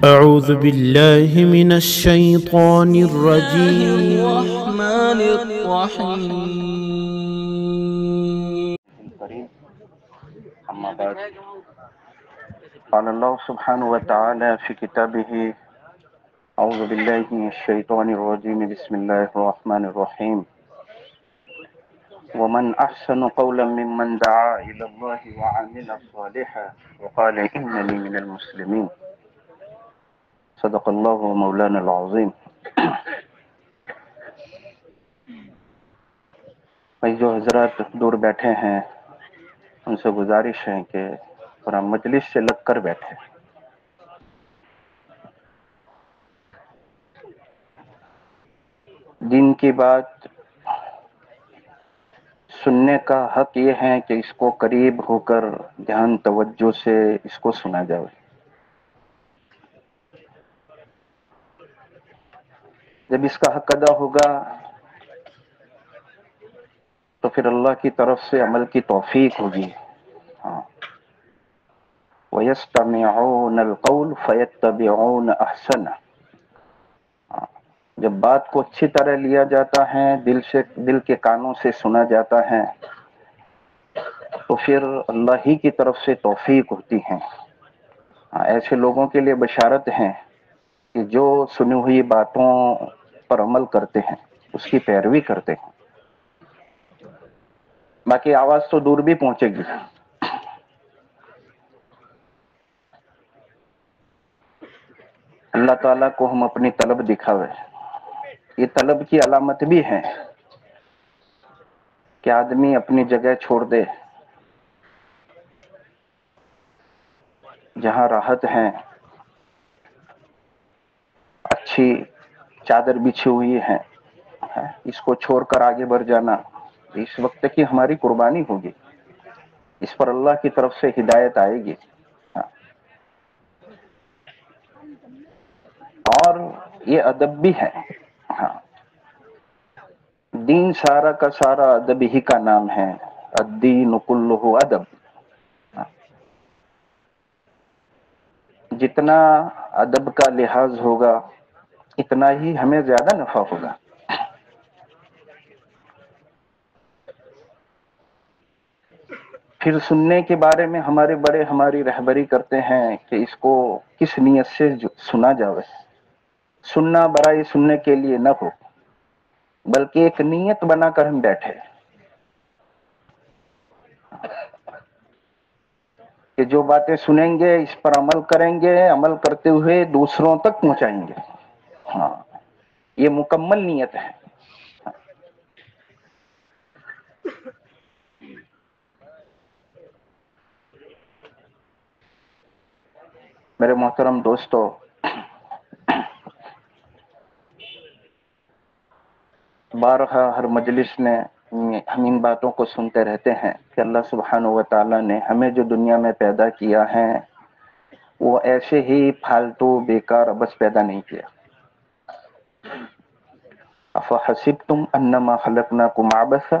أعوذ بالله من الشيطان الرجيم. الرحمن الرحيم. أما بعد، قال الله سبحانه وتعالى في كتابه: أعوذ بالله من الشيطان الرجيم، بسم الله الرحمن الرحيم. ومن أحسن قولا ممن دعا إلى الله وعمل صالحا وقال إنني من المسلمين. صدق الله مولانا العظيم. بھائی جو حضرات دور بیٹھے ہیں ان سے گزارش ہے کہ تھوڑا مجلس سے لگ کر بیٹھے. دین کی بات سننے کا حق یہ ہے کہ اس کو قریب ہو کر دھیان توجہ سے اس کو سنا جائے. جب اس کا حق ادا ہوگا تو پھر اللہ کی طرف سے عمل کی توفیق ہوگی. وَيَسْتَمِعُونَ الْقَوْلَ فَيَتَّبِعُونَ أَحْسَنَهُ. جب بات کو اچھی طرح لیا جاتا ہے، دل کے کانوں سے سنا جاتا ہے، تو پھر اللہ ہی کی طرف سے توفیق ہوتی ہے. ایسے لوگوں کے لیے بشارت ہے کہ جو سنی ہوئی باتوں پر عمل کرتے ہیں، اس کی پیروی کرتے ہیں. باقی آواز تو دور بھی پہنچے گی. اللہ تعالیٰ کو ہم اپنی طلب دکھاوے. یہ طلب کی علامت بھی ہے کہ آدمی اپنی جگہ چھوڑ دے جہاں راحت ہے، اچھی چادر بچھی ہوئی ہے، اس کو چھوڑ کر آگے بڑھ جانا اس وقت کی ہماری قربانی ہوگی. اس پر اللہ کی طرف سے ہدایت آئے گی. اور یہ ادب بھی ہے. دین سارا کا سارا ادب ہی کا نام ہے. الدین کلہ ادب. جتنا ادب کا لحاظ ہوگا اتنا ہی ہمیں زیادہ نفع ہوگا. پھر سننے کے بارے میں ہمارے بڑے ہماری رہبری کرتے ہیں کہ اس کو کس نیت سے سنا جاوے. سننا برائے سننے کے لیے نہ ہو بلکہ ایک نیت بنا کر ہم بیٹھے کہ جو باتیں سنیں گے اس پر عمل کریں گے، عمل کرتے ہوئے دوسروں تک پہنچائیں گے. یہ مکمل نیت ہے. میرے محترم دوستو، بارہا ہر مجلس میں ہم ان باتوں کو سنتے رہتے ہیں کہ اللہ سبحانہ و تعالیٰ نے ہمیں جو دنیا میں پیدا کیا ہے وہ ایسے ہی پھالتو بیکار بس پیدا نہیں کیا. افحسبتم انما خلقناکم عبثا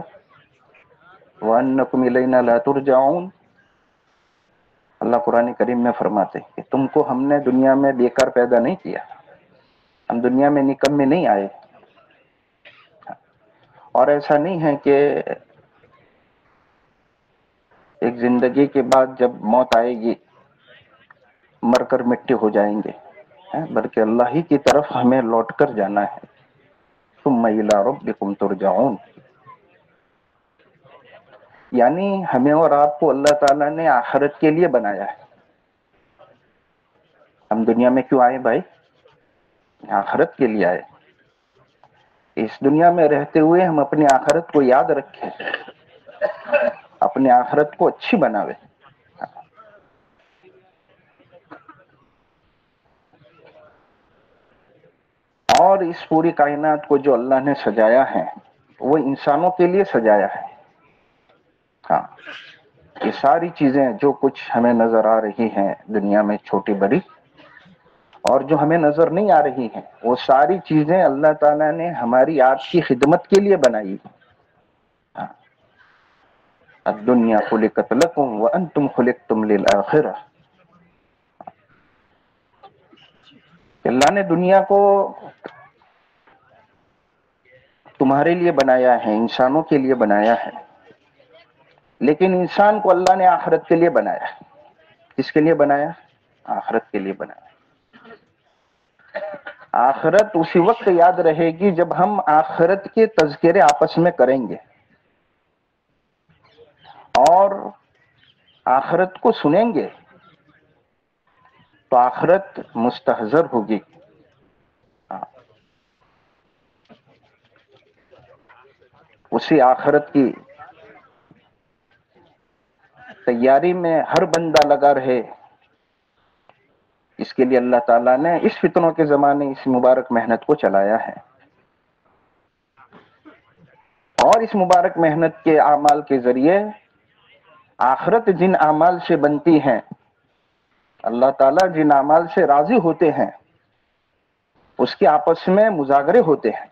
وانکم الینا لا ترجعون. اللہ قرآن کریم میں فرماتے ہیں کہ تم کو ہم نے دنیا میں بیکار پیدا نہیں کیا، ہم دنیا میں نکمے نہیں آئے. اور ایسا نہیں ہے کہ ایک زندگی کے بعد جب موت آئے گی مر کر مٹی ہو جائیں گے، بلکہ اللہ ہی کی طرف ہمیں لوٹ کر جانا ہے. ثم الی ربکم ترجعون. یعنی ہمیں اور آپ کو اللہ تعالیٰ نے آخرت کے لیے بنایا ہے. ہم دنیا میں کیوں آئے بھائی؟ آخرت کے لیے آئے. اس دنیا میں رہتے ہوئے ہم اپنی آخرت کو یاد رکھیں، اپنی آخرت کو اچھی بناوے. اور اس پوری کائنات کو جو اللہ نے سجایا ہے وہ انسانوں کے لیے سجایا ہے. یہ ساری چیزیں جو کچھ ہمیں نظر آ رہی ہیں دنیا میں چھوٹی بڑی اور جو ہمیں نظر نہیں آ رہی ہیں، وہ ساری چیزیں اللہ تعالیٰ نے ہماری آپ کی خدمت کے لیے بنائی. الدنیا خلقت لکم وانتم خلقتم للآخرہ. کہ اللہ نے دنیا کو تمہارے لیے بنایا ہے، انسانوں کے لیے بنایا ہے، لیکن انسان کو اللہ نے آخرت کے لیے بنایا ہے۔ کس کے لیے بنایا؟ آخرت کے لیے بنایا۔ آخرت اسی وقت یاد رہے گی جب ہم آخرت کے تذکرے آپس میں کریں گے اور آخرت کو سنیں گے تو آخرت مستحضر ہوگی۔ اسی آخرت کی تیاری میں ہر بندہ لگا رہے، اس کے لیے اللہ تعالیٰ نے اس فتنوں کے زمانے اس مبارک محنت کو چلایا ہے، اور اس مبارک محنت کے اعمال کے ذریعے آخرت جن اعمال سے بنتی ہیں، اللہ تعالیٰ جن اعمال سے راضی ہوتے ہیں، اس کے آپس میں مذاکرے ہوتے ہیں،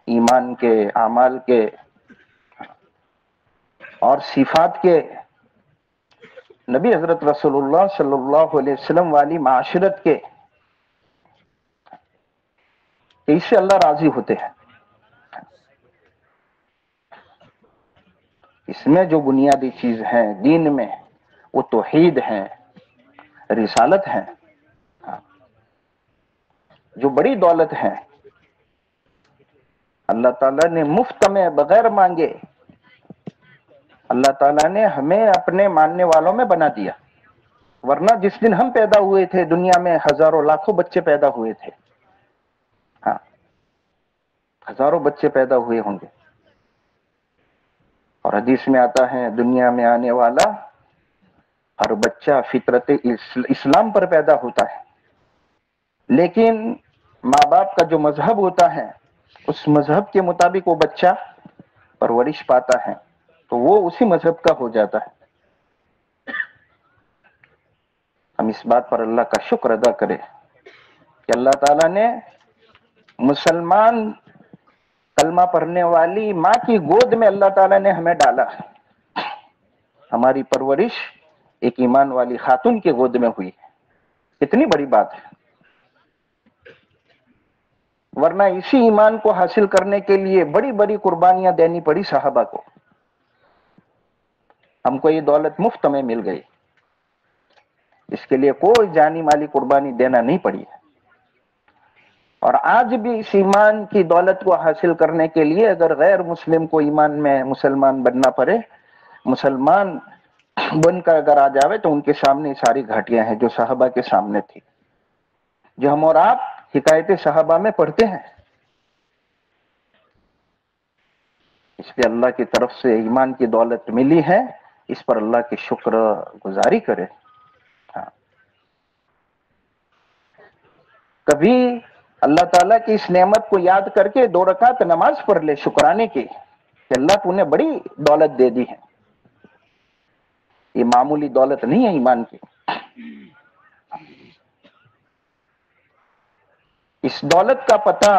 ایمان کے، اعمال کے اور صفات کے، نبی حضرت رسول اللہ صلی اللہ علیہ وسلم والی معاشرت کے، اس سے اللہ راضی ہوتے ہیں۔ اس میں جو بنیادی چیز ہے دین میں وہ توحید ہے، رسالت ہے۔ جو بڑی دولت ہے اللہ تعالیٰ نے مفت میں بغیر مانگے اللہ تعالیٰ نے ہمیں اپنے ماننے والوں میں بنا دیا، ورنہ جس دن ہم پیدا ہوئے تھے دنیا میں ہزاروں لاکھوں بچے پیدا ہوئے تھے، ہاں ہزاروں بچے پیدا ہوئے ہوں گے، اور حدیث میں آتا ہے دنیا میں آنے والا ہر بچہ فطرت اسلام پر پیدا ہوتا ہے، لیکن ماں باپ کا جو مذہب ہوتا ہے اس مذہب کے مطابق وہ بچہ پرورش پاتا ہے تو وہ اسی مذہب کا ہو جاتا ہے۔ ہم اس بات پر اللہ کا شکر ادا کریں کہ اللہ تعالیٰ نے مسلمان کلمہ پڑھنے والی ماں کی گود میں اللہ تعالیٰ نے ہمیں ڈالا، ہماری پرورش ایک ایمان والی خاتون کی گود میں ہوئی، کتنی بڑی بات ہے۔ ورنہ اسی ایمان کو حاصل کرنے کے لیے بڑی بڑی قربانیاں دینی پڑی صحابہ کو، ہم کو یہ دولت مفت میں مل گئی، اس کے لیے کوئی جانی مالی قربانی دینا نہیں پڑی ہے۔ اور آج بھی اس ایمان کی دولت کو حاصل کرنے کے لیے اگر غیر مسلم کو ایمان میں مسلمان بننا پڑے، مسلمان بن کر اگر آ جاوے تو ان کے سامنے ساری گھاٹیاں ہیں جو صحابہ کے سامنے تھی، جو ہم اور آپ حکایت صحابہ میں پڑھتے ہیں۔ اس لیے اللہ کی طرف سے ایمان کی دولت ملی ہے، اس پر اللہ کی شکر گزاری کرے۔ کبھی اللہ تعالیٰ کی اس نعمت کو یاد کر کے 2 رکعت نماز پڑھ لے شکرانے کی کہ اللہ تو نے بڑی دولت دے دی ہے، یہ معمولی دولت نہیں ہے ایمان کی۔ اس دولت کا پتہ،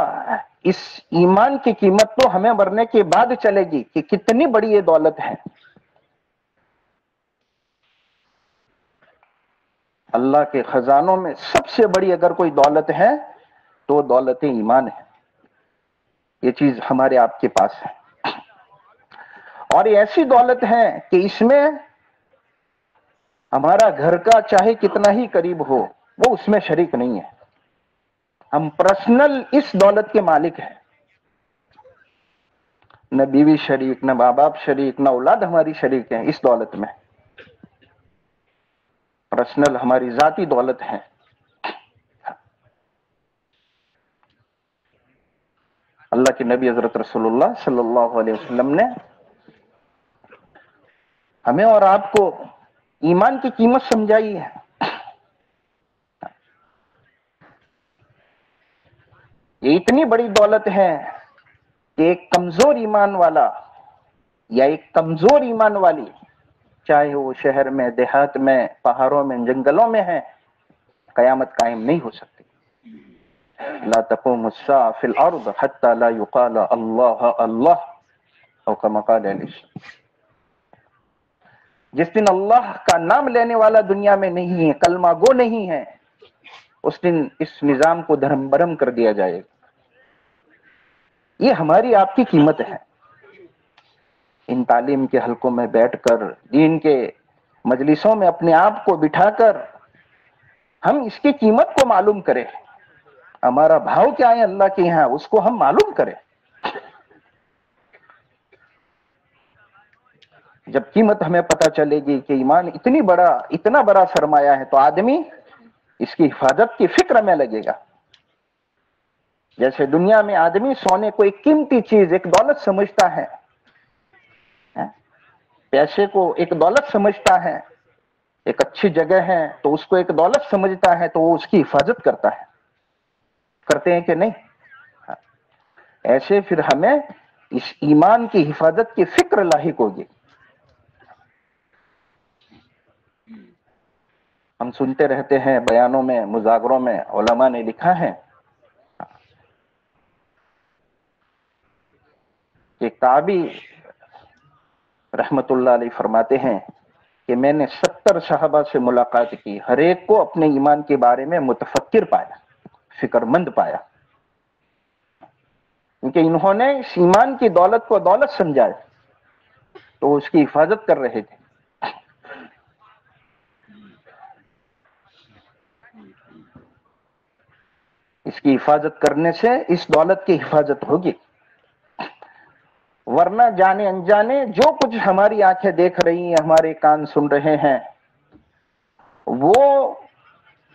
اس ایمان کی قیمت تو ہمیں مرنے کے بعد چلے گی کہ کتنی بڑی یہ دولت ہے۔ اللہ کے خزانوں میں سب سے بڑی اگر کوئی دولت ہے تو دولت ایمان ہے، یہ چیز ہمارے آپ کے پاس ہے، اور یہ ایسی دولت ہے کہ اس میں ہمارا گھر کا چاہے کتنا ہی قریب ہو وہ اس میں شریک نہیں ہے، ہم پرسنل اس دولت کے مالک ہیں، نہ بیوی شریک، نہ ماں باپ شریک، نہ اولاد ہماری شریک ہیں اس دولت میں، پرسنل ہماری ذاتی دولت ہے۔ اللہ کے نبی حضرت رسول اللہ صلی اللہ علیہ وسلم نے ہمیں اور آپ کو ایمان کی قیمت سمجھائی ہے۔ یہ اتنی بڑی دولت ہے کہ ایک کمزور ایمان والا یا ایک کمزور ایمان والی، چاہے وہ شہر میں، دیہات میں، پہاڑوں میں، جنگلوں میں ہے، قیامت قائم نہیں ہو سکتی۔ لا تقوم الساعة في الارض حتى لا يقال اللہ اللہ او كما قال علیہ السلام۔ جس دن اللہ کا نام لینے والا دنیا میں نہیں ہے، کلمہ گو نہیں ہے، اس دن اس نظام کو دھرم برہم کر دیا جائے گا۔ یہ ہماری آپ کی قیمت ہے۔ ان تعلیم کے حلقوں میں بیٹھ کر، دین کے مجلسوں میں اپنے آپ کو بٹھا کر ہم اس کی قیمت کو معلوم کریں، ہمارا بھاؤ کیا ہے اللہ کے یہاں اس کو ہم معلوم کریں۔ جب قیمت ہمیں پتہ چلے گی کہ ایمان اتنا بڑا سرمایہ ہے، تو آدمی اس کی حفاظت کی فکر میں لگے گا۔ جیسے دنیا میں آدمی سونے کو ایک قیمتی چیز، ایک دولت سمجھتا ہے، پیسے کو ایک دولت سمجھتا ہے، ایک اچھی جگہ ہے تو اس کو ایک دولت سمجھتا ہے، تو وہ اس کی حفاظت کرتا ہے۔ کرتے ہیں کہ نہیں؟ ایسے پھر ہمیں اس ایمان کی حفاظت کی فکر لاحق ہوگی۔ ہم سنتے رہتے ہیں بیانوں میں، مذاکروں میں، علماء نے لکھا ہے کہ کعبی رحمت اللہ علیہ فرماتے ہیں کہ میں نے 70 صحابہ سے ملاقات کی، ہر ایک کو اپنے ایمان کے بارے میں متفکر پایا، فکر مند پایا، کیونکہ انہوں نے اس ایمان کی دولت کو دولت سمجھا تو اس کی حفاظت کر رہے تھے۔ اس کی حفاظت کرنے سے اس دولت کی حفاظت ہوگی، ورنہ جانے انجانے جو کچھ ہماری آنکھیں دیکھ رہی ہیں، ہمارے کان سن رہے ہیں، وہ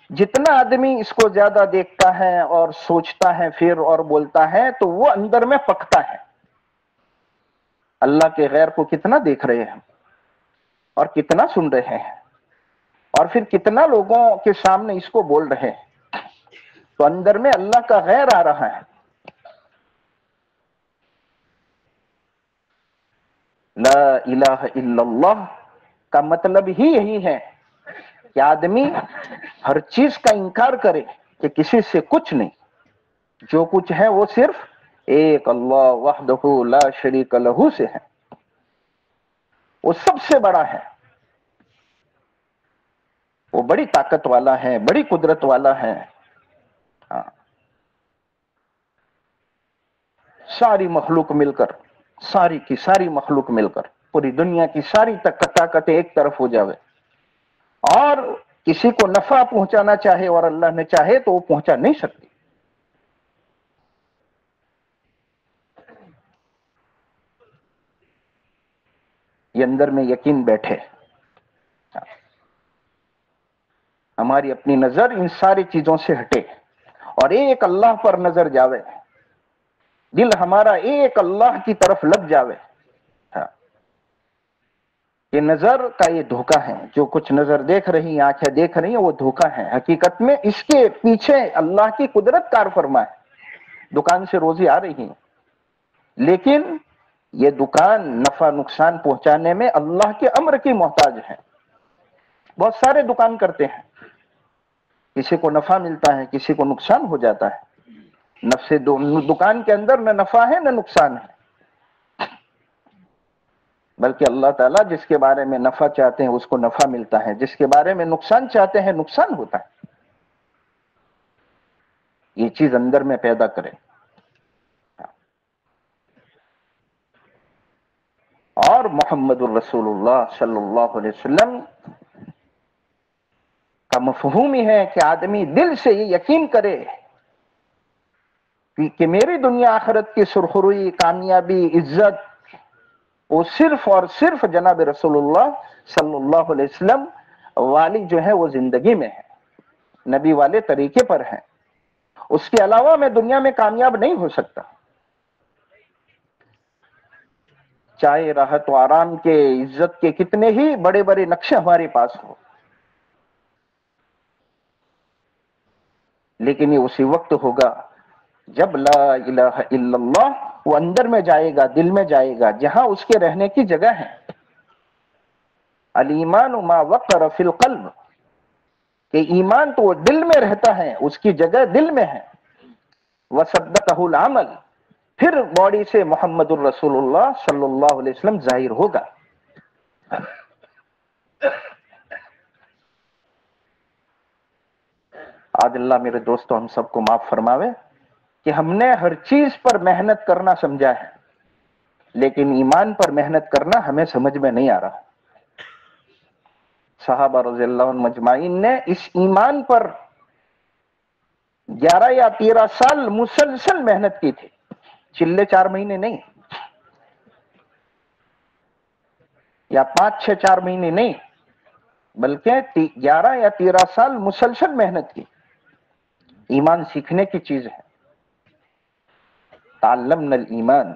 جتنا آدمی اس کو زیادہ دیکھتا ہے اور سوچتا ہے پھر اور بولتا ہے، تو وہ اندر میں پکتا ہے۔ اللہ کے غیر کو کتنا دیکھ رہے ہیں اور کتنا سن رہے ہیں، اور پھر کتنا لوگوں کے سامنے اس کو بول رہے ہیں، تو اندر میں اللہ کا غیر آ رہا ہے۔ لا الہ الا اللہ کا مطلب ہی یہی ہے کہ آدمی ہر چیز کا انکار کرے کہ کسی سے کچھ نہیں، جو کچھ ہے وہ صرف ایک اللہ وحدہ لا شریک لہ سے ہے، وہ سب سے بڑا ہے، وہ بڑی طاقت والا ہے، بڑی قدرت والا ہے۔ ساری مخلوق مل کر، ساری کی ساری مخلوق مل کر، پوری دنیا کی ساری طاقتیں ایک طرف ہو جاوے اور کسی کو نفع پہنچانا چاہے اور اللہ نے چاہے تو وہ پہنچا نہیں سکتی۔ یہ اندر میں یقین بیٹھے، ہماری اپنی نظر ان ساری چیزوں سے ہٹے اور ایک اللہ پر نظر جاوے، دل ہمارا ایک اللہ کی طرف لگ جاوے۔ یہ نظر کا یہ دھوکہ ہے، جو کچھ نظر دیکھ رہی ہیں، آنکھیں دیکھ رہی ہیں، وہ دھوکہ ہے۔ حقیقت میں اس کے پیچھے اللہ کی قدرت کار فرما ہے۔ دکان سے روزی آ رہی ہے، لیکن یہ دکان نفع نقصان پہنچانے میں اللہ کے امر کی محتاج ہے۔ بہت سارے دکان کرتے ہیں، کسی کو نفع ملتا ہے، کسی کو نقصان ہو جاتا ہے۔ نفس دکان کے اندر نہ نفع ہے نہ نقصان ہے، بلکہ اللہ تعالیٰ جس کے بارے میں نفع چاہتے ہیں اس کو نفع ملتا ہے، جس کے بارے میں نقصان چاہتے ہیں نقصان ہوتا ہے۔ یہ چیز اندر میں پیدا کرے۔ اور محمد الرسول اللہ صلی اللہ علیہ وسلم کا مفہوم ہی ہے کہ آدمی دل سے یہ یقین کرے کہ میری دنیا آخرت کی سرخروئی، کامیابی، عزت وہ صرف اور صرف جناب رسول اللہ صلی اللہ علیہ وسلم والی جو ہے وہ زندگی میں ہے، نبی والے طریقے پر ہے، اس کے علاوہ میں دنیا میں کامیاب نہیں ہو سکتا۔ چاہے راحت و آرام کے، عزت کے کتنے ہی بڑے بڑے نقشے ہمارے پاس ہو، لیکن یہ اسی وقت ہوگا جب لا الہ الا اللہ وہ اندر میں جائے گا، دل میں جائے گا، جہاں اس کے رہنے کی جگہ ہے۔ الایمان ما وقر فی القلب، کہ ایمان تو وہ دل میں رہتا ہے، اس کی جگہ دل میں ہے۔ وصدقہ العمل، پھر باڈی سے محمد الرسول اللہ صلی اللہ علیہ وسلم ظاہر ہوگا۔ آج اللہ میرے دوستوں ہم سب کو معاف فرماوے کہ ہم نے ہر چیز پر محنت کرنا سمجھا ہے، لیکن ایمان پر محنت کرنا ہمیں سمجھ میں نہیں آ رہا۔ صحابہ رضی اللہ عنہ مجمعین نے اس ایمان پر 11 یا 13 سال مسلسل محنت کی تھی، چلے 4 مہینے نہیں، یا 5-6 4 مہینے نہیں، بلکہ 11 یا 13 سال مسلسل محنت کی۔ ایمان سیکھنے کی چیز ہے۔ تعلمنا الایمان،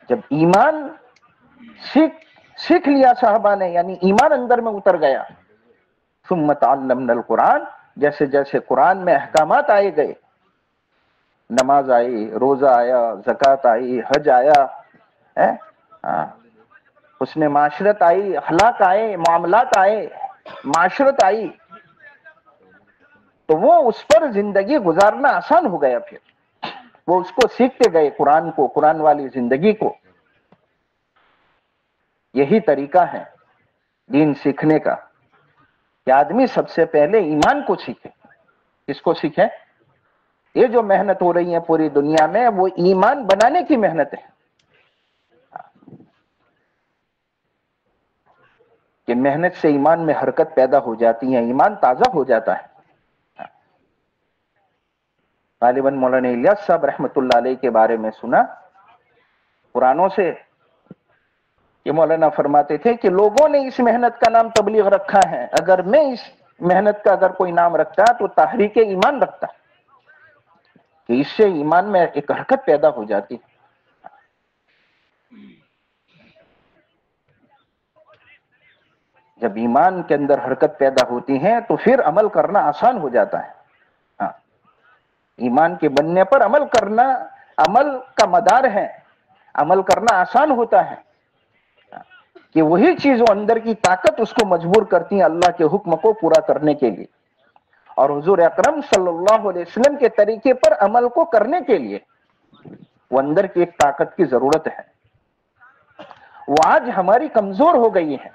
جب ایمان سیکھ لیا صحابہ نے، یعنی ایمان اندر میں اتر گیا، ثم تعلمنا القرآن، جیسے جیسے قرآن میں احکامات آئے گئے، نماز آئی، روزہ آیا، زکوٰۃ آئی، حج آیا، حسن معاشرت آئی، اخلاق آئے، معاملات آئے، معاشرت آئی، تو وہ اس پر زندگی گزارنا آسان ہو گیا۔ پھر وہ اس کو سیکھتے گئے، قرآن کو، قرآن والی زندگی کو۔ یہی طریقہ ہے دین سیکھنے کا کہ آدمی سب سے پہلے ایمان کو سیکھے۔ کس کو سیکھے؟ یہ جو محنت ہو رہی ہے پوری دنیا میں، وہ ایمان بنانے کی محنت ہے، کہ محنت سے ایمان میں حرکت پیدا ہو جاتی ہے، ایمان تازہ ہو جاتا ہے۔ غالباً مولانا الیاس صاحب رحمۃ اللہ علیہ کے بارے میں سنا قرآنوں سے، کہ مولانا فرماتے تھے کہ لوگوں نے اس محنت کا نام تبلیغ رکھا ہے، اگر میں اس محنت کا اگر کوئی نام رکھتا تو تحریک ایمان رکھتا، کہ اس سے ایمان میں ایک حرکت پیدا ہو جاتی۔ جب ایمان کے اندر حرکت پیدا ہوتی ہے تو پھر عمل کرنا آسان ہو جاتا ہے۔ ایمان کے بننے پر عمل کرنا، عمل کا مدار ہے، عمل کرنا آسان ہوتا ہے، کہ وہی چیز وہ اندر کی طاقت اس کو مجبور کرتی ہیں اللہ کے حکم کو پورا کرنے کے لیے، اور حضور اکرم صلی اللہ علیہ وسلم کے طریقے پر عمل کو کرنے کے لیے وہ اندر کی ایک طاقت کی ضرورت ہے۔ وہ آج ہماری کمزور ہو گئی ہے،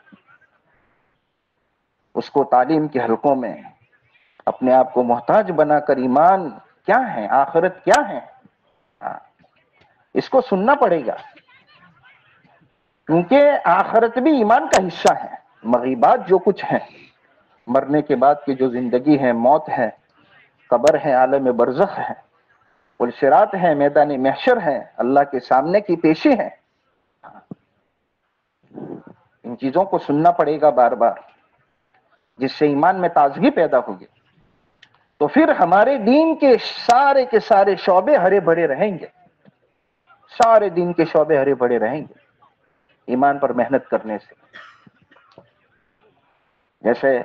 اس کو تعلیم کے حلقوں میں اپنے آپ کو محتاج بنا کر ایمان کیا ہے، آخرت کیا ہے، اس کو سننا پڑے گا، کیونکہ آخرت بھی ایمان کا حصہ ہے۔ مغیبات جو کچھ ہیں، مرنے کے بعد کی جو زندگی ہے، موت ہے، قبر ہے، عالم برزخ ہے، پلصراط ہے، میدان محشر ہے، اللہ کے سامنے کی پیشی ہے، ان چیزوں کو سننا پڑے گا بار بار، جس سے ایمان میں تازگی پیدا ہوگی، تو پھر ہمارے دین کے سارے شعبے ہرے بھرے رہیں گے، سارے دین کے شعبے ہرے بھرے رہیں گے ایمان پر محنت کرنے سے۔ جیسے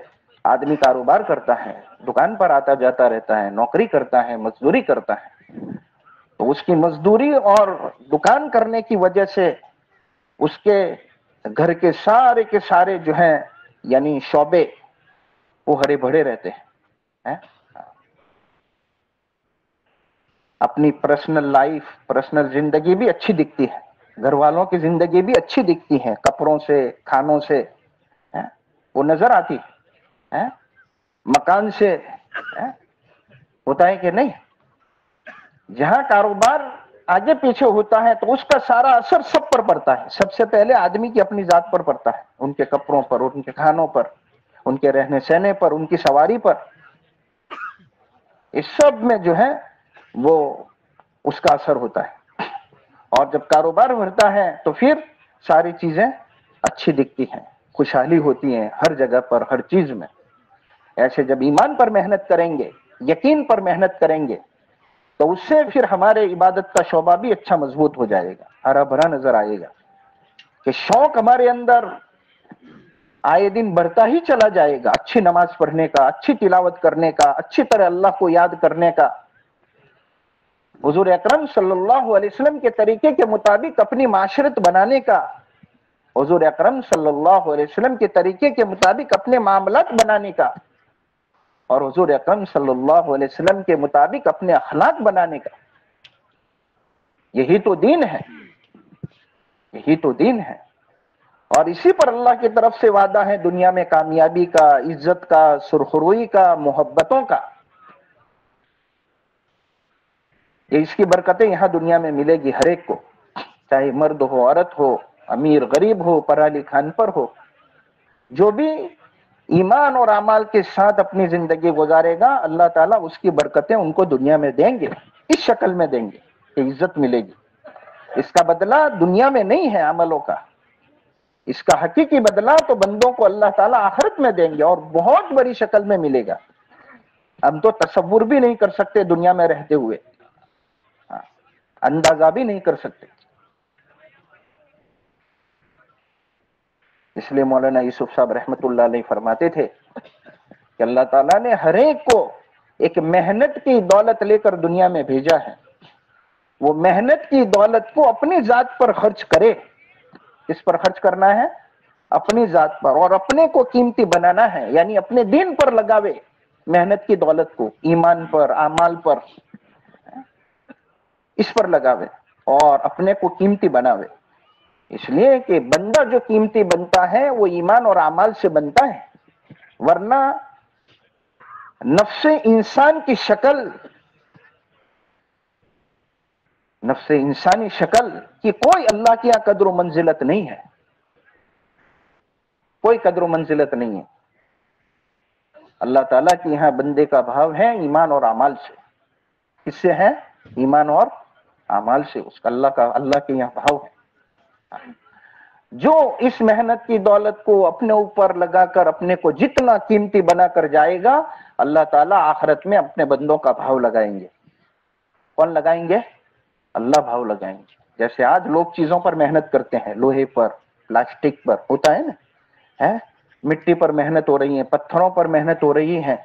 آدمی کاروبار کرتا ہے، دکان پر آتا جاتا رہتا ہے، نوکری کرتا ہے، مزدوری کرتا ہے، تو اس کی مزدوری اور دکان کرنے کی وجہ سے اس کے گھر کے سارے جو ہیں یعنی شعبے وہ ہرے بھرے رہتے ہیں۔ اپنی پرسنل لائف، پرسنل زندگی بھی اچھی دکھتی ہے، گھر والوں کی زندگی بھی اچھی دکھتی ہے، کپڑوں سے، کھانوں سے وہ نظر آتی ہے، مکان سے ہوتا ہے کہ نہیں؟ جہاں کاروبار آگے پیچھے ہوتا ہے تو اس کا سارا اثر سب پر پڑتا ہے، سب سے پہلے آدمی کی اپنی ذات پر پڑتا ہے، ان کے کپڑوں پر، ان کے کھانوں پر، ان کے رہنے سہنے پر، ان کی سواری پر، اس سب میں جو ہے وہ اس کا اثر ہوتا ہے۔ اور جب کاروبار بڑھتا ہے تو پھر ساری چیزیں اچھی دکھتی ہیں، خوشحالی ہوتی ہیں ہر جگہ پر، ہر چیز میں۔ ایسے جب ایمان پر محنت کریں گے، یقین پر محنت کریں گے، تو اس سے پھر ہمارے عبادت کا شعبہ بھی اچھا مضبوط ہو جائے گا، ہرا بھرا نظر آئے گا، کہ شوق ہمارے اندر آئے دن بڑھتا ہی چلا جائے گا، اچھی نماز پڑھنے کا، اچھی تلاوت کرنے کا، اچھی طرح اللہ کو یاد کرنے کا، حضور اکرم صلی اللہ علیہ وسلم کے طریقے کے مطابق اپنی معاشرت بنانے کا، حضور اکرم صلی اللہ علیہ وسلم کے طریقے کے مطابق اپنے معاملات بنانے کا، اور حضور اکرم صلی اللہ علیہ وسلم کے مطابق اپنے اخلاق بنانے کا۔ یہی تو دین ہے، یہی تو دین ہے، اور اسی پر اللہ کی طرف سے وعدہ ہے دنیا میں کامیابی کا، عزت کا، سرخروئی کا، محبتوں کا۔ یہ اس کی برکتیں یہاں دنیا میں ملے گی ہر ایک کو، چاہے مرد ہو، عورت ہو، امیر غریب ہو، پڑھا لکھا ان پڑھ ہو، جو بھی ایمان اور اعمال کے ساتھ اپنی زندگی گزارے گا اللہ تعالیٰ اس کی برکتیں ان کو دنیا میں دیں گے، اس شکل میں دیں گے کہ عزت ملے گی۔ اس کا بدلہ دنیا میں نہیں ہے عملوں کا، اس کا حقیقی بدلہ تو بندوں کو اللہ تعالیٰ آخرت میں دیں گے اور بہت بڑی شکل میں ملے گا، ہم تو تصور بھی نہیں کر سکتے دنیا میں رہتے ہوئے، اندازہ بھی نہیں کر سکتے۔ اس لیے مولانا یوسف صاحب رحمت اللہ علیہ فرماتے تھے کہ اللہ تعالیٰ نے ہر ایک کو ایک محنت کی دولت لے کر دنیا میں بھیجا ہے، وہ محنت کی دولت کو اپنی ذات پر خرچ کرے۔ کس پر خرچ کرنا ہے؟ اپنی ذات پر، اور اپنے کو قیمتی بنانا ہے، یعنی اپنے دین پر لگاوے محنت کی دولت کو، ایمان پر، اعمال پر، اس پر لگاوے اور اپنے کو قیمتی بناوے۔ اس لیے کہ بندہ جو قیمتی بنتا ہے وہ ایمان اور اعمال سے بنتا ہے، ورنہ نفس انسان کی شکل، نفس انسانی شکل کی کوئی اللہ کی یہاں قدر و منزلت نہیں ہے، کوئی قدر و منزلت نہیں ہے۔ اللہ تعالیٰ کی یہاں بندے کا بھاؤ ہے ایمان اور اعمال سے۔ کس سے ہے؟ ایمان اور اعمال سے، اس کا اللہ کے یہاں بھاؤ ہے۔ جو اس محنت کی دولت کو اپنے اوپر لگا کر اپنے کو جتنا قیمتی بنا کر جائے گا، اللہ تعالیٰ آخرت میں اپنے بندوں کا بھاؤ لگائیں گے۔ کون لگائیں گے؟ اللہ بھاؤ لگائیں گے۔ جیسے آج لوگ چیزوں پر محنت کرتے ہیں، لوہے پر، پلاسٹک پر، ہوتا ہے نا، مٹی پر محنت ہو رہی ہے، پتھروں پر محنت ہو رہی ہے،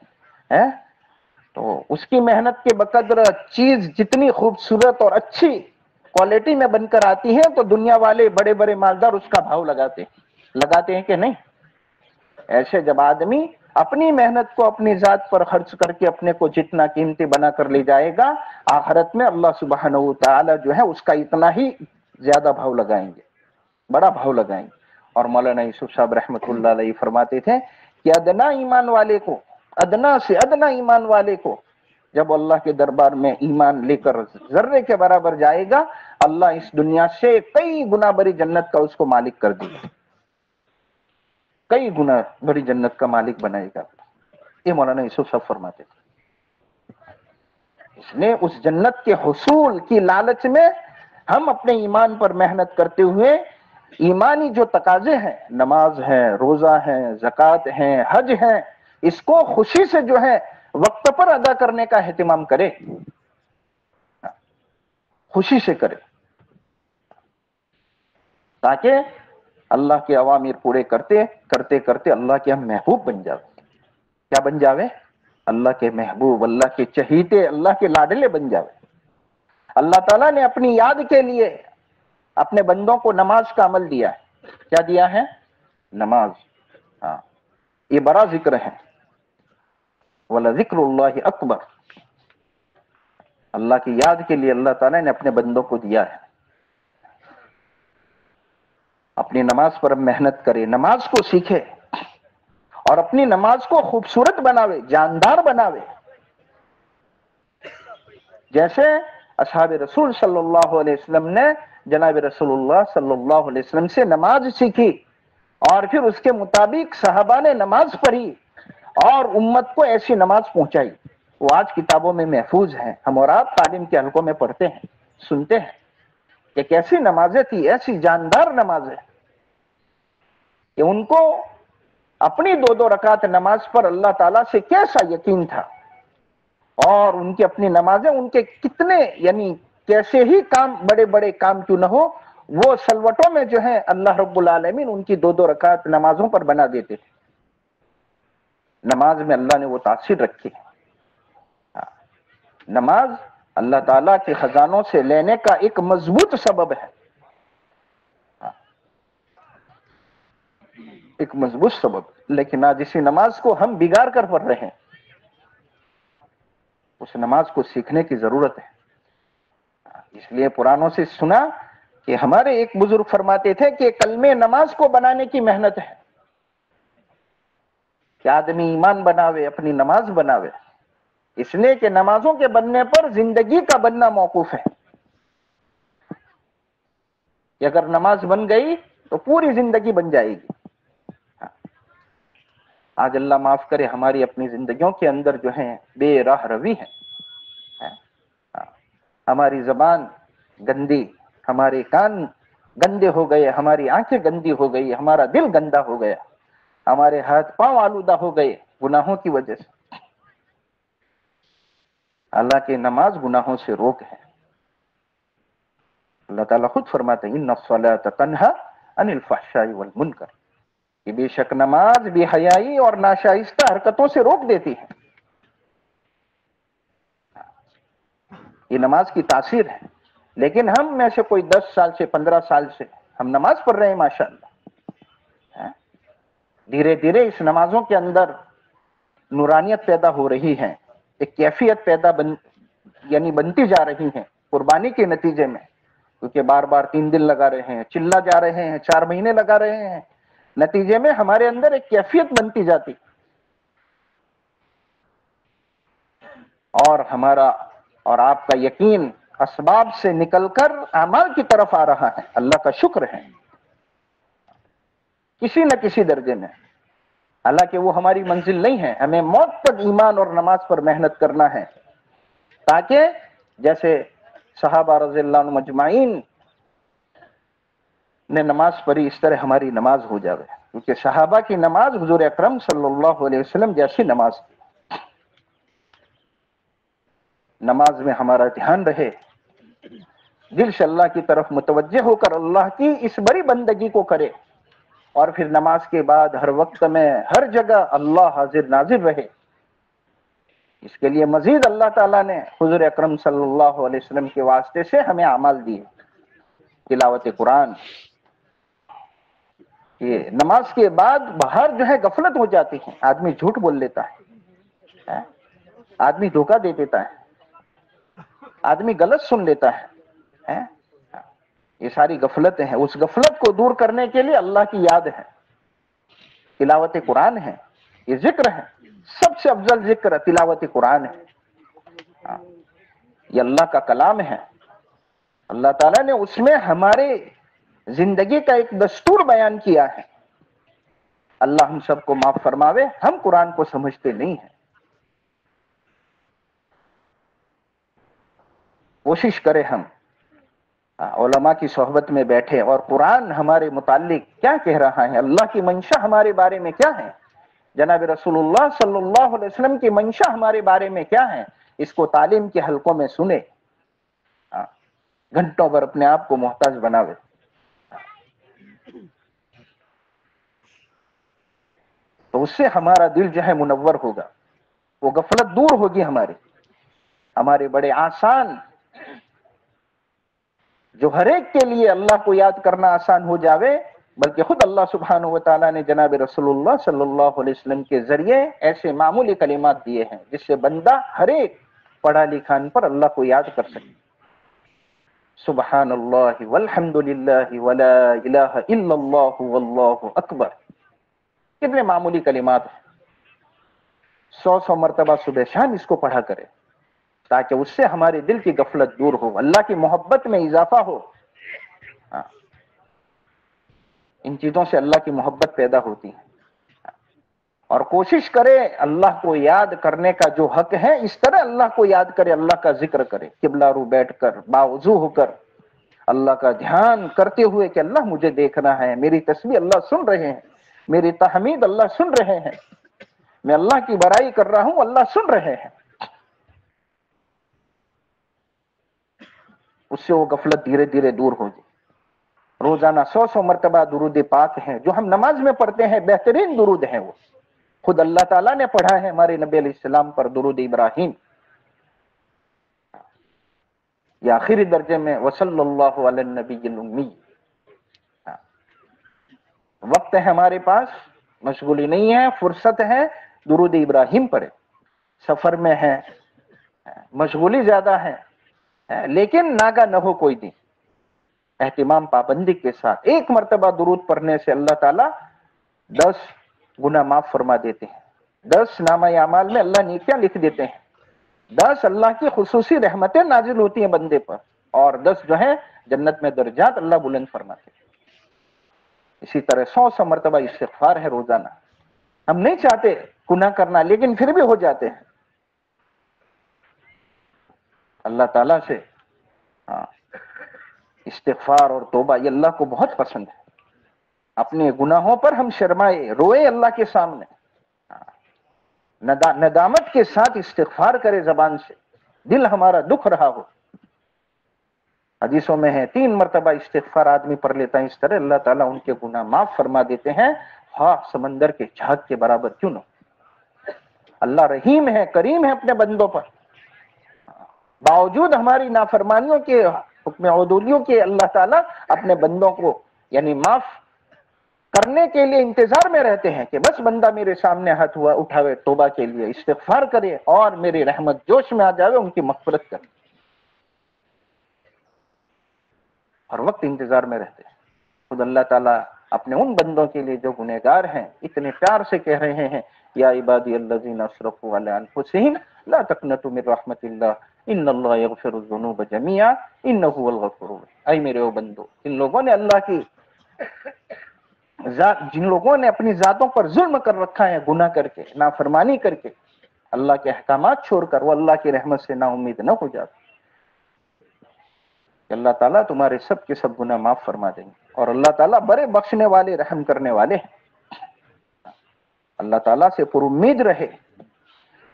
تو اس کی محنت کے بقدر چیز جتنی خوبصورت اور اچھی کوالٹی میں بن کر آتی ہے تو دنیا والے بڑے بڑے مالدار اس کا بھاؤ لگاتے ہیں کہ نہیں؟ ایسے جب آدمی اپنی محنت کو اپنی ذات پر خرچ کر کے اپنے کو جتنا قیمتی بنا کر لے جائے گا، آخرت میں اللہ سبحانہ و تعالی جو ہے اس کا اتنا ہی زیادہ بھاؤ لگائیں گے، بڑا بھاؤ لگائیں گے۔ اور مولانا یوسف صاحب رحمت اللہ علیہ فرماتے تھے کہ ادنا ایمان والے کو، ادنا سے ادنا ایمان والے کو جب اللہ کے دربار میں ایمان لے کر ذرے کے برابر جائے گا، اللہ اس دنیا سے کئی گنا بڑی جنت کا اس کو مالک کر دے گا، کئی گنا بڑی جنت کا مالک بنائے گا۔ یہ مولانا یوسف صاحب فرماتے تھے۔ اس نے اس جنت کے حصول کی لالچ میں ہم اپنے ایمان پر محنت کرتے ہوئے ایمانی جو تقاضے ہیں، نماز ہے، روزہ ہے، زکوٰۃ ہے، حج ہے، اس کو خوشی سے جو ہے وقت پر ادا کرنے کا اہتمام کرے، خوشی سے کرے، تاکہ اللہ کے اوامر پورے کرتے کرتے کرتے اللہ کے ہم محبوب بن جاوے۔ کیا بن جاوے؟ اللہ کے محبوب، اللہ کے چہیتے، اللہ کے لاڈلے بن جاوے۔ اللہ تعالیٰ نے اپنی یاد کے لیے اپنے بندوں کو نماز کا عمل دیا ہے۔ کیا دیا ہے؟ نماز۔ یہ بڑا ذکر ہے، وَلَذِكْرُ اللَّهِ أَكْبَرُ۔ اللہ کی یاد کے لیے اللہ تعالیٰ نے اپنے بندوں کو دیا ہے۔ اپنی نماز پر محنت کرے، نماز کو سیکھے اور اپنی نماز کو خوبصورت بناوے، جاندار بناوے۔ جیسے اصحاب رسول صلی اللہ علیہ وسلم نے جناب رسول اللہ صلی اللہ علیہ وسلم سے نماز سیکھی اور پھر اس کے مطابق صحابہ نے نماز پڑھی اور امت کو ایسی نماز پہنچائی، وہ آج کتابوں میں محفوظ ہیں۔ ہم اور آپ تعلیم کے حلقوں میں پڑھتے ہیں، سنتے ہیں کہ کیسی نمازیں تھی، ایسی جاندار نمازیں کہ ان کو اپنی 2 رکعت نماز پر اللہ تعالیٰ سے کیسا یقین تھا، اور ان کی اپنی نمازیں ان کے کتنے، یعنی کیسے ہی کام، بڑے بڑے کام کیوں نہ ہو، وہ سلوٹوں میں جو ہے اللہ رب العالمین ان کی 2 رکعت نمازوں پر بنا دیتے تھے۔ نماز میں اللہ نے وہ تاثیر رکھی۔ نماز اللہ تعالیٰ کے خزانوں سے لینے کا ایک مضبوط سبب ہے، ایک مضبوط سبب۔ لیکن آج اسی نماز کو ہم بگاڑ کر پڑھ رہے ہیں۔ اس نماز کو سیکھنے کی ضرورت ہے۔ اس لیے پرانوں سے سنا کہ ہمارے ایک بزرگ فرماتے تھے کہ کلمے نماز کو بنانے کی محنت ہے، کہ آدمی ایمان بناوے، اپنی نماز بناوے۔ اس لیے کہ نمازوں کے بننے پر زندگی کا بننا موقوف ہے کہ اگر نماز بن گئی تو پوری زندگی بن جائے گی. آج اللہ معاف کرے ہماری اپنی زندگیوں کے اندر جو ہیں بے راہ روی ہے. ہماری زبان گندی، ہمارے کان گندے ہو گئے، ہماری آنکھیں گندی ہو گئی، ہمارا دل گندا ہو گیا، ہمارے ہاتھ پاؤں آلودہ ہو گئے گناہوں کی وجہ سے. اللہ کی نماز گناہوں سے روک ہے. اللہ تعالیٰ خود فرماتے ہیں ان الصلاۃ تنہی عن الفحشاء والمنکر، کہ بے شک نماز بے حیائی اور ناشائستہ حرکتوں سے روک دیتی ہے. یہ نماز کی تاثیر ہے. لیکن ہم میں سے کوئی 10 سال سے 15 سال سے ہم نماز پڑھ رہے ہیں ماشاءاللہ. دھیرے دھیرے اس نمازوں کے اندر نورانیت پیدا ہو رہی ہے، ایک کیفیت بنتی جا رہی ہے قربانی کے نتیجے میں. کیونکہ بار بار 3 دن لگا رہے ہیں، چلا جا رہے ہیں، 4 مہینے لگا رہے ہیں، نتیجے میں ہمارے اندر ایک کیفیت بنتی جاتی اور ہمارا اور آپ کا یقین اسباب سے نکل کر اعمال کی طرف آ رہا ہے. اللہ کا شکر ہے کسی نہ کسی درجے میں. حالانکہ وہ ہماری منزل نہیں ہے، ہمیں موت تک ایمان اور نماز پر محنت کرنا ہے تاکہ جیسے صحابہ رضی اللہ عنہ مجمعین نے نماز پڑھی اس طرح ہماری نماز ہو جاوے. کیونکہ صحابہ کی نماز حضور اکرم صلی اللہ علیہ وسلم جیسی نماز تھی. نماز میں ہمارا دھیان رہے، دل سے اللہ کی طرف متوجہ ہو کر اللہ کی اس بڑی بندگی کو کرے، اور پھر نماز کے بعد ہر وقت میں ہر جگہ اللہ حاضر ناظر رہے. اس کے لیے مزید اللہ تعالیٰ نے حضور اکرم صلی اللہ علیہ وسلم کے واسطے سے ہمیں اعمال دیے. تلاوت قرآن. یہ نماز کے بعد باہر جو ہے غفلت ہو جاتی ہے، آدمی جھوٹ بول لیتا ہے، آدمی دھوکہ دے دیتا ہے، آدمی غلط سن لیتا ہے. یہ ساری غفلتیں ہیں. اس غفلت کو دور کرنے کے لیے اللہ کی یاد ہے، تلاوت قرآن ہے، یہ ذکر ہے. سب سے افضل ذکر تلاوت قرآن ہے. یہ اللہ کا کلام ہے. اللہ تعالیٰ نے اس میں ہمارے زندگی کا ایک دستور بیان کیا ہے. اللہ ہم سب کو معاف فرماوے، ہم قرآن کو سمجھتے نہیں ہیں. کوشش کریں ہم علماء کی صحبت میں بیٹھے اور قرآن ہمارے متعلق کیا کہہ رہا ہے، اللہ کی منشا ہمارے بارے میں کیا ہے، جناب رسول اللہ صلی اللہ علیہ وسلم کی منشا ہمارے بارے میں کیا ہے، اس کو تعلیم کے حلقوں میں سنے، گھنٹوں پر اپنے آپ کو محتاج بناوے. تو اس سے ہمارا دل جو ہے منور ہوگا، وہ غفلت دور ہوگی ہمارے بڑے آسان، جو ہر ایک کے لیے اللہ کو یاد کرنا آسان ہو جاوے، بلکہ خود اللہ سبحانہ و تعالیٰ نے جناب رسول اللہ صلی اللہ علیہ وسلم کے ذریعے ایسے معمولی کلمات دیے ہیں جس سے بندہ ہر ایک پڑھا لکھا ان پر اللہ کو یاد کر سکے. سبحان اللہ والحمد للہ ولا الہ الا اللہ واللہ اکبر. کتنے معمولی کلمات ہیں. 100 مرتبہ صبح شام اس کو پڑھا کرے تاکہ اس سے ہمارے دل کی غفلت دور ہو، اللہ کی محبت میں اضافہ ہو. ان چیزوں سے اللہ کی محبت پیدا ہوتی ہے. اور کوشش کرے اللہ کو یاد کرنے کا جو حق ہے، اس طرح اللہ کو یاد کرے، اللہ کا ذکر کرے، قبلہ رو بیٹھ کر باوضو ہو کر اللہ کا دھیان کرتے ہوئے کہ اللہ مجھے دیکھنا ہے، میری تسبیح اللہ سن رہے ہیں، میری تحمید اللہ سن رہے ہیں، میں اللہ کی بڑائی کر رہا ہوں، اللہ سن رہے ہیں. اس سے وہ غفلت دھیرے دھیرے دور ہو جائے. روزانہ 100 مرتبہ درود پاک ہیں جو ہم نماز میں پڑھتے ہیں، بہترین درود ہیں. وہ خود اللہ تعالیٰ نے پڑھا ہے ہمارے نبی علیہ السلام پر درود ابراہیم. یا آخری درجے میں وصلی اللہ علی النبی الامی. وقت ہے ہمارے پاس، مشغولی نہیں ہے، فرصت ہے، درود ابراہیم پڑھے. سفر میں ہے، مشغولی زیادہ ہے، لیکن ناگا نہ ہو کوئی دن، اہتمام پابندی کے ساتھ 1 مرتبہ درود پڑھنے سے اللہ تعالیٰ 10 گناہ معاف فرما دیتے ہیں. 10 نامہ اعمال میں اللہ نیکیاں لکھ دیتے ہیں. 10 اللہ کی خصوصی رحمتیں نازل ہوتی ہیں بندے پر، اور 10 جو ہے جنت میں درجات اللہ بلند فرماتے ہیں۔ اسی طرح 100 مرتبہ استغفار ہے روزانہ۔ ہم نہیں چاہتے گناہ کرنا لیکن پھر بھی ہو جاتے ہیں۔ اللہ تعالیٰ سے استغفار اور توبہ یہ اللہ کو بہت پسند ہے۔ اپنے گناہوں پر ہم شرمائے، روئے اللہ کے سامنے، ندامت کے ساتھ استغفار کرے زبان سے، دل ہمارا دکھ رہا ہو۔ حدیثوں میں ہے 3 مرتبہ استغفار آدمی پڑھ لیتا ہے، اس طرح اللہ تعالیٰ ان کے گناہ معاف فرما دیتے ہیں، ہاں سمندر کے جھاگ کے برابر کیوں نہ۔ اللہ رحیم ہے، کریم ہے اپنے بندوں پر، باوجود ہماری نافرمانیوں کے، حکم عدولیوں کے، اللہ تعالیٰ اپنے بندوں کو یعنی معاف کرنے کے لیے انتظار میں رہتے ہیں کہ بس بندہ میرے سامنے ہاتھ اٹھاوے، توبہ کے لیے استغفار کرے اور میری رحمت جوش میں آ جاوے، ان کی مغفرت کرے، ہر وقت انتظار میں رہتے ہیں۔ خود اللہ تعالیٰ اپنے ان بندوں کے لیے جو گنہگار ہیں اتنے پیار سے کہہ رہے ہیں، یا عبادی الذین اسرفوا علی انفسہم لا تقنطوا من رحمت اللہ ان اللہ یغفر الذنوب جميعا انہ هو الغفور الرحیم۔ اے میرے بندو، جن لوگوں نے اللہ کی جن لوگوں نے اپنی ذاتوں پر ظلم کر رکھا ہے، گناہ کر کے، نافرمانی کر کے، اللہ کے احکامات چھوڑ کر، وہ اللہ کی رحمت سے نا امید نہ ہو جاتے کہ اللہ تعالیٰ تمہارے سب کے سب گناہ معاف فرما دیں گے۔ اور اللہ تعالیٰ بڑے بخشنے والے، رحم کرنے والے ہیں۔ اللہ تعالیٰ سے پر امید رہے،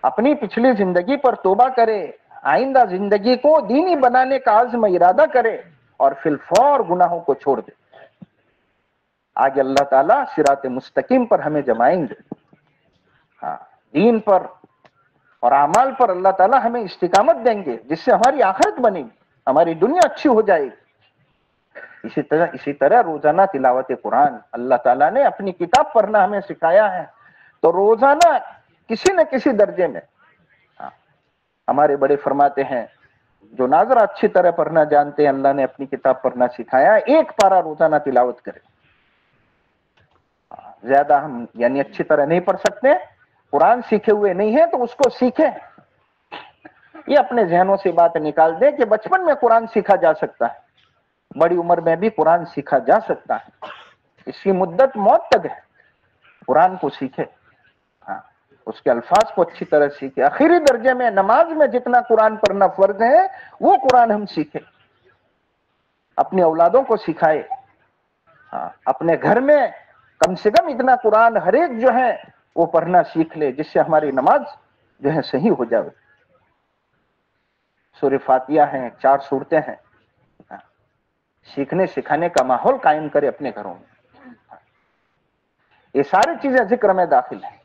اپنی پچھلی زندگی پر توبہ کرے، آئندہ زندگی کو دینی بنانے کا عزم ارادہ کرے اور فی الفور گناہوں کو چھوڑ دے۔ آگے اللہ تعالیٰ صراط مستقیم پر ہمیں جمائیں گے، دین پر اور اعمال پر اللہ تعالیٰ ہمیں استقامت دیں گے، جس سے ہماری آخرت بنے گی، ہماری دنیا اچھی ہو جائے گی۔ اسی طرح روزانہ تلاوت قرآن، اللہ تعالیٰ نے اپنی کتاب پڑھنا ہمیں سکھایا ہے، تو روزانہ کسی نہ کسی درجے میں، ہمارے بڑے فرماتے ہیں جو ناظرہ اچھی طرح پڑھنا جانتے ہیں، اللہ نے اپنی کتاب پڑھنا سکھایا، 1 پارہ روزانہ تلاوت کرے۔ زیادہ ہم یعنی اچھی طرح نہیں پڑھ سکتے، قرآن سیکھے ہوئے نہیں ہیں تو اس کو سیکھیں، یہ اپنے ذہنوں سے بات نکال دیں کہ بچپن میں قرآن سیکھا جا سکتا ہے، بڑی عمر میں بھی قرآن سیکھا جا سکتا ہے، اس کی مدت موت تک ہے۔ قرآن کو سیکھے، اس کے الفاظ کو اچھی طرح سیکھے۔ آخری درجے میں نماز میں جتنا قرآن پڑھنا فرض ہے وہ قرآن ہم سیکھیں، اپنی اولادوں کو سکھائے، اپنے گھر میں کم سے کم اتنا قرآن ہر ایک جو ہے وہ پڑھنا سیکھ لے، جس سے ہماری نماز جو ہے صحیح ہو جائے۔ سورہ فاتحہ ہیں، 4 سورتیں ہیں، سیکھنے سکھانے کا ماحول قائم کرے اپنے گھروں میں۔ یہ ساری چیزیں ذکر میں داخل ہیں۔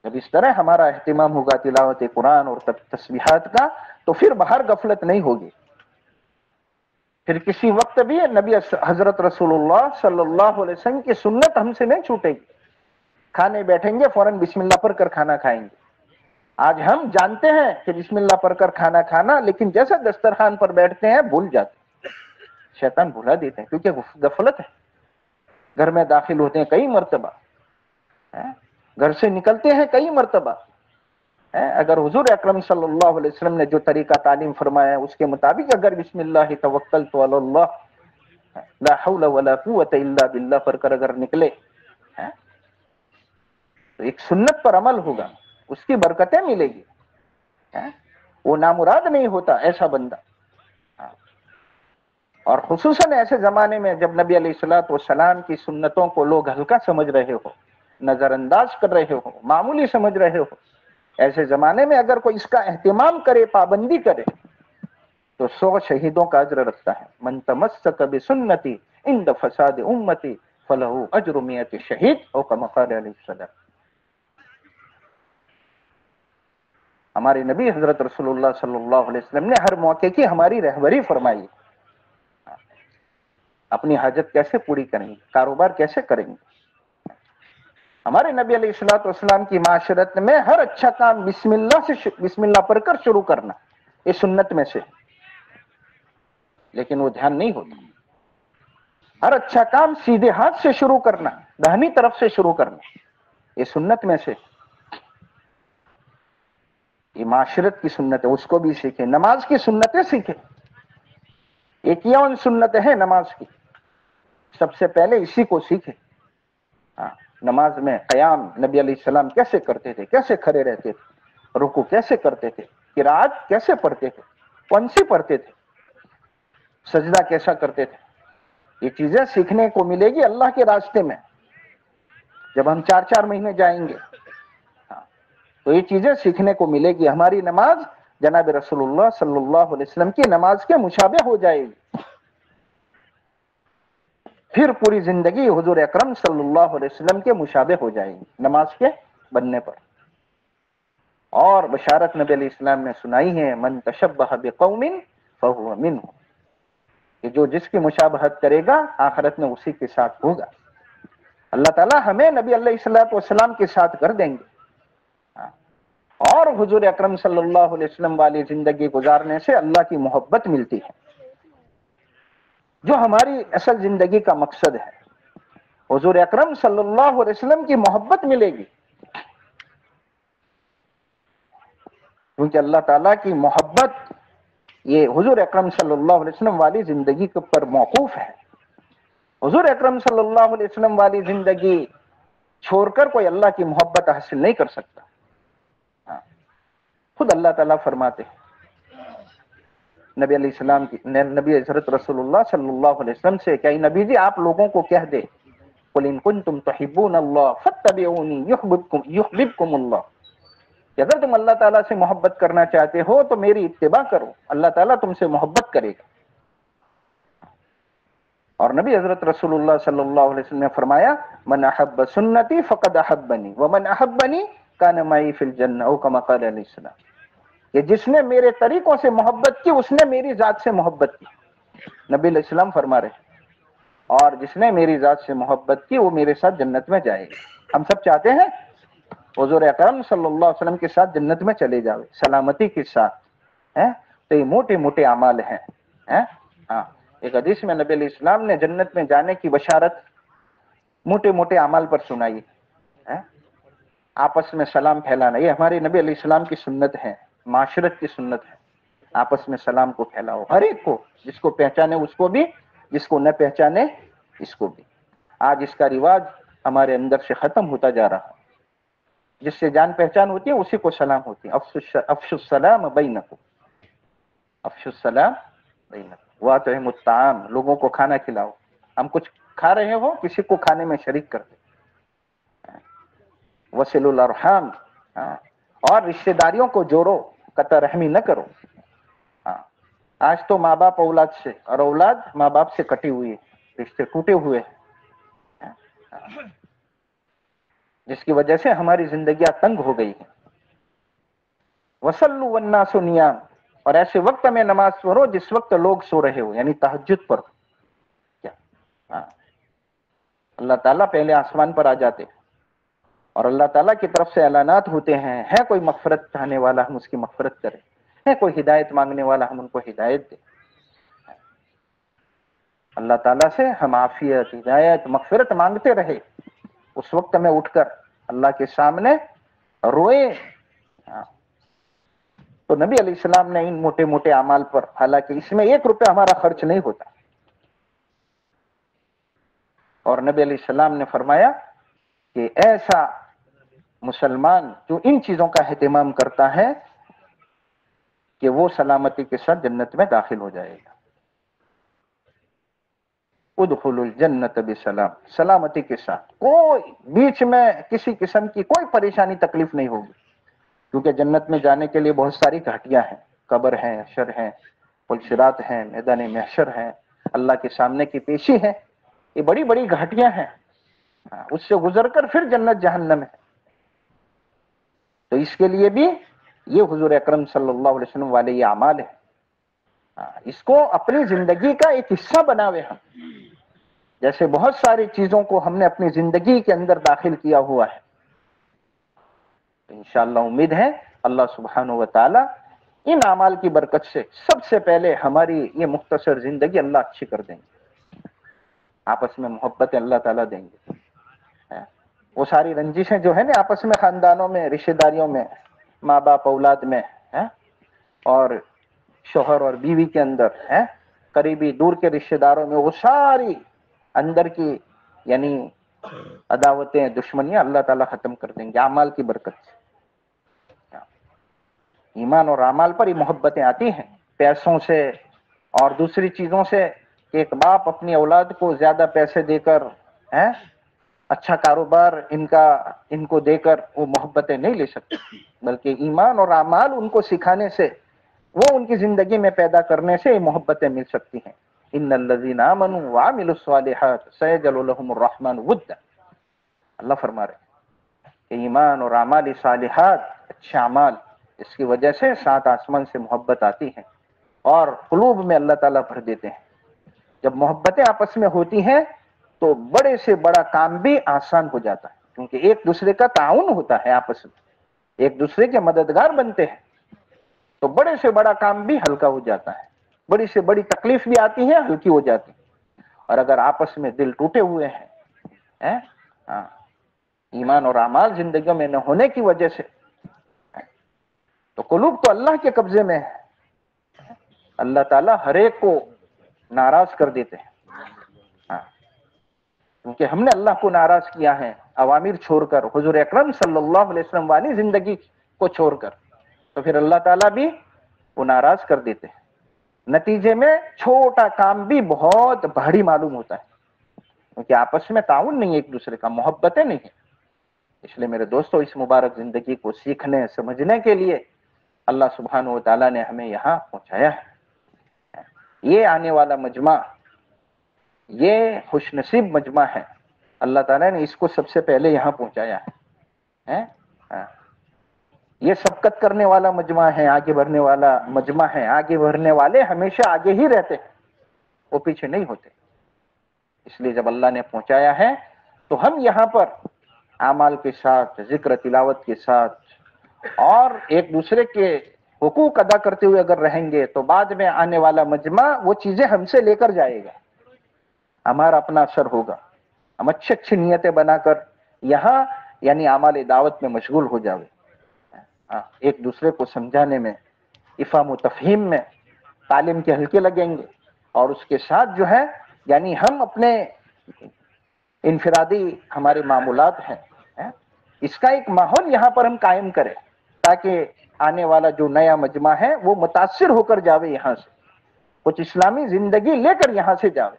جب اس طرح ہمارا اہتمام ہوگا تلاوت قرآن اور تسبیحات کا، تو پھر باہر غفلت نہیں ہوگی، پھر کسی وقت بھی نبی حضرت رسول اللہ صلی اللہ علیہ وسلم کی سنت ہم سے نہیں چھوٹے گی۔ کھانے بیٹھیں گے فوراً بسم اللہ پڑھ کر کھانا کھائیں گے۔ آج ہم جانتے ہیں کہ بسم اللہ پڑھ کر کھانا کھانا، لیکن جیسے دسترخوان پر بیٹھتے ہیں بھول جاتے ہیں، شیطان بھلا دیتے ہیں، کیونکہ غفلت ہے۔ گھر میں داخل ہوتے ہیں کئی مرتبہ، گھر سے نکلتے ہیں کئی مرتبہ۔ اگر حضور اکرم صلی اللہ علیہ وسلم نے جو طریقہ تعلیم فرمایا ہے اس کے مطابق اگر بسم اللہ توکلت علی اللہ لا حول ولا قوت الا باللہ پڑھ کر اگر نکلے تو ایک سنت پر عمل ہوگا، اس کی برکتیں ملے گی، وہ نامراد نہیں ہوتا ایسا بندہ۔ اور خصوصاً ایسے زمانے میں جب نبی علیہ الصلوۃ والسلام کی سنتوں کو لوگ ہلکا سمجھ رہے ہو، نظر انداز کر رہے ہو، معمولی سمجھ رہے ہو، ایسے زمانے میں اگر کوئی اس کا اہتمام کرے، پابندی کرے، تو 100 شہیدوں کا اجر رکھتا ہے۔ من تمسک بسنتی عند فساد امتی فلہ اجر 100 شہید، او کما قال علیہ السلام۔ ہمارے نبی حضرت رسول اللہ صلی اللہ علیہ وسلم نے ہر موقع کی ہماری رہبری فرمائی، اپنی حاجت کیسے پوری کریں گے، کاروبار کیسے کریں گے۔ ہمارے نبی علیہ الصلوۃ والسلام کی معاشرت میں ہر اچھا کام بسم اللہ پڑھ کر شروع کرنا، یہ سنت میں سے، لیکن وہ دھیان نہیں ہوتا۔ ہر اچھا کام سیدھے ہاتھ سے شروع کرنا، داہنی طرف سے شروع کرنا، یہ سنت میں سے۔ یہ معاشرت کی سنت ہے، اس کو بھی سیکھیں، نماز کی سنتیں سیکھیں، اکیاون سنتیں ہیں نماز کی، سب سے پہلے اسی کو سیکھیں۔ نماز میں قیام نبی علیہ السلام کیسے کرتے تھے، کیسے کھڑے رہتے تھے، رکوع کیسے کرتے تھے، قرات کیسے پڑھتے تھے، کون سی پڑھتے تھے، سجدہ کیسا کرتے تھے، یہ چیزیں سیکھنے کو ملے گی اللہ کے راستے میں۔ جب ہم 4 مہینے جائیں گے تو یہ چیزیں سیکھنے کو ملے گی، ہماری نماز جناب رسول اللہ صلی اللہ علیہ وسلم کی نماز کے مشابہ ہو جائے گی، پھر پوری زندگی حضور اکرم صلی اللہ علیہ وسلم کے مشابہ ہو جائے گی نماز کے بننے پر۔ اور بشارت نبی علیہ السلام نے سنائی ہے، من تشبہ بقوم فہو منہ، کہ جو جس کی مشابہت کرے گا آخرت میں اسی کے ساتھ ہوگا۔ اللہ تعالیٰ ہمیں نبی علیہ السلام کے ساتھ کر دیں گے، اور حضور اکرم صلی اللہ علیہ وسلم والی زندگی گزارنے سے اللہ کی محبت ملتی ہے، جو ہماری اصل زندگی کا مقصد ہے۔ حضور اکرم صلی اللہ علیہ وسلم کی محبت ملے گی، کیونکہ اللہ تعالیٰ کی محبت یہ حضور اکرم صلی اللہ علیہ وسلم والی زندگی کے پر موقوف ہے۔ حضور اکرم صلی اللہ علیہ وسلم والی زندگی چھوڑ کر کوئی اللہ کی محبت حاصل نہیں کر سکتا۔ خود اللہ تعالیٰ فرماتے ہیں نبی علیہ السلام کی، نبی حضرت رسول اللہ صلی اللہ علیہ وسلم سے کہ نبی جی آپ لوگوں کو کہہ دے، قل ان کنتم تحبون اللہ فاتبعونی یحببکم اللہ، کہ اگر تم اللہ تعالیٰ سے محبت کرنا چاہتے ہو تو میری اتباع کرو، اللہ تعالیٰ تم سے محبت کرے گا۔ اور نبی حضرت رسول اللہ صلی اللہ علیہ وسلم نے فرمایا من احب سنتی فقد احبنی ومن احبنی کان معی فی الجنہ، او کما قال علیہ السلام، کہ جس نے میرے طریقوں سے محبت کی اس نے میری ذات سے محبت کی، نبی علیہ السلام فرما رہے، اور جس نے میری ذات سے محبت کی وہ میرے ساتھ جنت میں جائے گا۔ ہم سب چاہتے ہیں حضور اکرم صلی اللہ علیہ وسلم کے ساتھ جنت میں چلے جاؤ سلامتی کے ساتھ، تو یہ موٹے موٹے اعمال ہیں۔ ایک حدیث میں نبی علیہ السلام نے جنت میں جانے کی بشارت موٹے موٹے اعمال پر سنائی ہے، آپس میں سلام پھیلانا، یہ ہمارے نبی علیہ السلام کی سنت ہے، معاشرت کی سنت ہے، آپس میں سلام کو پھیلاؤ، ہر ایک کو، جس کو پہچانے اس کو بھی، جس کو نہ پہچانے اس کو بھی۔ آج اس کا رواج ہمارے اندر سے ختم ہوتا جا رہا ہے، جس سے جان پہچان ہوتی ہے اسی کو سلام ہوتی ہے۔ افشوا السلام بینکم، افشوا السلام بینکم واطعموا الطعام، لوگوں کو کھانا کھلاؤ، ہم کچھ کھا رہے ہو کسی کو کھانے میں شریک کر دیں۔ وصلوا الارحام، اور رشتہ داریوں کو جوڑو، قطع رحمی نہ کرو۔ آج تو ماں باپ اولاد سے اور اولاد ماں باپ سے کٹی ہوئی ہے، رشتے ٹوٹے ہوئے ہیں، جس کی وجہ سے ہماری زندگیاں تنگ ہو گئی ہیں۔ وصلوا والناس نیام، اور ایسے وقت میں نماز پڑھو جس وقت لوگ سو رہے ہو، یعنی تہجد پڑھو۔ کیا اللہ تعالیٰ پہلے آسمان پر آ جاتے اور اللہ تعالیٰ کی طرف سے اعلانات ہوتے ہیں، ہے کوئی مغفرت چاہنے والا ہم اس کی مغفرت کریں، ہے کوئی ہدایت مانگنے والا ہم ان کو ہدایت دیں۔ اللہ تعالیٰ سے ہم عافیت، ہدایت، مغفرت مانگتے رہے، اس وقت میں اٹھ کر اللہ کے سامنے روئے۔ تو نبی علیہ السلام نے ان موٹے موٹے اعمال پر، حالانکہ اس میں 1 روپیہ ہمارا خرچ نہیں ہوتا، اور نبی علیہ السلام نے فرمایا کہ ایسا مسلمان جو ان چیزوں کا اہتمام کرتا ہے کہ وہ سلامتی کے ساتھ جنت میں داخل ہو جائے گا۔ ادخلوا الجنت بسلام، سلامتی کے ساتھ، کوئی بیچ میں کسی قسم کی کوئی پریشانی تکلیف نہیں ہوگی، کیونکہ جنت میں جانے کے لیے بہت ساری گھاٹیاں ہیں، قبر ہیں، حشر ہیں، پل صراط ہیں، میدان محشر ہیں، اللہ کے سامنے کی پیشی ہے، یہ بڑی بڑی گھاٹیاں ہیں، اس سے گزر کر پھر جنت جہنم ہے۔ تو اس کے لیے بھی یہ حضور اکرم صلی اللہ علیہ وسلم والے یہ اعمال ہیں، اس کو اپنی زندگی کا ایک حصہ بناوے ہم، جیسے بہت ساری چیزوں کو ہم نے اپنی زندگی کے اندر داخل کیا ہوا ہے۔ انشاءاللہ امید ہے اللہ سبحانہ و تعالی ان اعمال کی برکت سے سب سے پہلے ہماری یہ مختصر زندگی اللہ اچھی کر دیں گے، آپس میں محبت اللہ تعالیٰ دیں گے، وہ ساری رنجشیں جو ہے نا آپس میں، خاندانوں میں، رشتہ داریوں میں، ماں باپ اولاد میں ہے، اور شوہر اور بیوی کے اندر ہے، قریبی دور کے رشتہ داروں میں، وہ ساری اندر کی یعنی عداوتیں دشمنیاں اللہ تعالیٰ ختم کر دیں گے اعمال کی برکت سے۔ ایمان اور اعمال پر ہی محبتیں آتی ہیں، پیسوں سے اور دوسری چیزوں سے، کہ ایک باپ اپنی اولاد کو زیادہ پیسے دے کر ہے، اچھا کاروبار ان کو دے کر وہ محبتیں نہیں لے سکتے، بلکہ ایمان اور اعمال ان کو سکھانے سے، وہ ان کی زندگی میں پیدا کرنے سے یہ محبتیں مل سکتی ہیں۔ ان الذین آمنوا وعملوا الصالحات سیجعل لهم الرحمن ودا، اللہ فرما رہے ہیں کہ ایمان اور اعمال صالحات، اچھے اعمال، اس کی وجہ سے سات آسمان سے محبت آتی ہے اور قلوب میں اللہ تعالیٰ بھر دیتے ہیں۔ جب محبتیں آپس میں ہوتی ہیں تو بڑے سے بڑا کام بھی آسان ہو جاتا ہے، کیونکہ ایک دوسرے کا تعاون ہوتا ہے، آپس میں ایک دوسرے کے مددگار بنتے ہیں، تو بڑے سے بڑا کام بھی ہلکا ہو جاتا ہے، بڑی سے بڑی تکلیف بھی آتی ہے ہلکی ہو جاتی ہے۔ اور اگر آپس میں دل ٹوٹے ہوئے ہیں، ایمان اور اعمال زندگیوں میں نہ ہونے کی وجہ سے، تو قلوب تو اللہ کے قبضے میں ہے، اللہ تعالیٰ ہر ایک کو ناراض کر دیتے ہیں، کیونکہ ہم نے اللہ کو ناراض کیا ہے اوامر چھوڑ کر، حضور اکرم صلی اللہ علیہ وسلم والی زندگی کو چھوڑ کر، تو پھر اللہ تعالیٰ بھی وہ ناراض کر دیتے ہیں۔ نتیجے میں چھوٹا کام بھی بہت بھاری معلوم ہوتا ہے، کیونکہ آپس میں تعاون نہیں ہے، ایک دوسرے کا محبتیں نہیں ہیں۔ اس لیے میرے دوستو، اس مبارک زندگی کو سیکھنے سمجھنے کے لیے اللہ سبحانہ و تعالیٰ نے ہمیں یہاں پہنچایا ہے۔ یہ آنے والا مجمع، یہ خوش نصیب مجمع ہے، اللہ تعالیٰ نے اس کو سب سے پہلے یہاں پہنچایا ہے۔ یہ سبقت کرنے والا مجمع ہے، آگے بڑھنے والا مجمع ہے۔ آگے بڑھنے والے ہمیشہ آگے ہی رہتے ہیں، وہ پیچھے نہیں ہوتے۔ اس لیے جب اللہ نے پہنچایا ہے تو ہم یہاں پر اعمال کے ساتھ، ذکر تلاوت کے ساتھ اور ایک دوسرے کے حقوق ادا کرتے ہوئے اگر رہیں گے تو بعد میں آنے والا مجمع وہ چیزیں ہم سے لے کر جائے گا، ہمارا اپنا اثر ہوگا۔ ہم اچھی اچھی نیتیں بنا کر یہاں یعنی اعمال دعوت میں مشغول ہو جاوے، ایک دوسرے کو سمجھانے میں، افہام و تفہیم میں، تعلیم کے حلقے لگیں گے، اور اس کے ساتھ جو ہے یعنی ہم اپنے انفرادی ہمارے معمولات ہیں، اس کا ایک ماحول یہاں پر ہم قائم کریں تاکہ آنے والا جو نیا مجمع ہے وہ متاثر ہو کر جاوے، یہاں سے کچھ اسلامی زندگی لے کر یہاں سے جاوے۔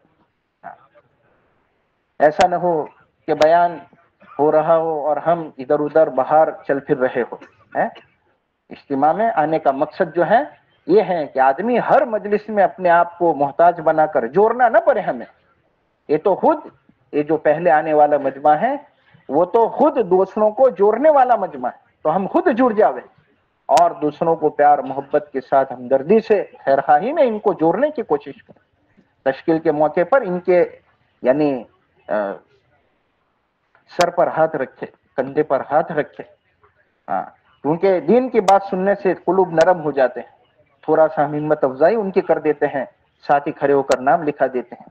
ایسا نہ ہو کہ بیان ہو رہا ہو اور ہم ادھر ادھر باہر چل پھر رہے ہو۔ اجتماع میں آنے کا مقصد جو ہے یہ ہے کہ آدمی ہر مجلس میں اپنے آپ کو محتاج بنا کر جوڑنا نہ پڑے ہمیں۔ یہ تو خود یہ جو پہلے آنے والا مجمع ہے وہ تو خود دوسروں کو جوڑنے والا مجمع ہے، تو ہم خود جڑ جاوے اور دوسروں کو پیار محبت کے ساتھ ہمدردی سے، خیرخواہی میں ان کو جوڑنے کی کوشش کریں۔ تشکیل کے موقع پر ان کے یعنی سر پر ہاتھ رکھے، کندھے پر ہاتھ رکھے، کیونکہ دین کی بات سننے سے قلوب نرم ہو جاتے ہیں۔ تھوڑا سا ہم ہمت افزائی ان کی کر دیتے ہیں، ساتھ ہی کھڑے ہو کر نام لکھا دیتے ہیں۔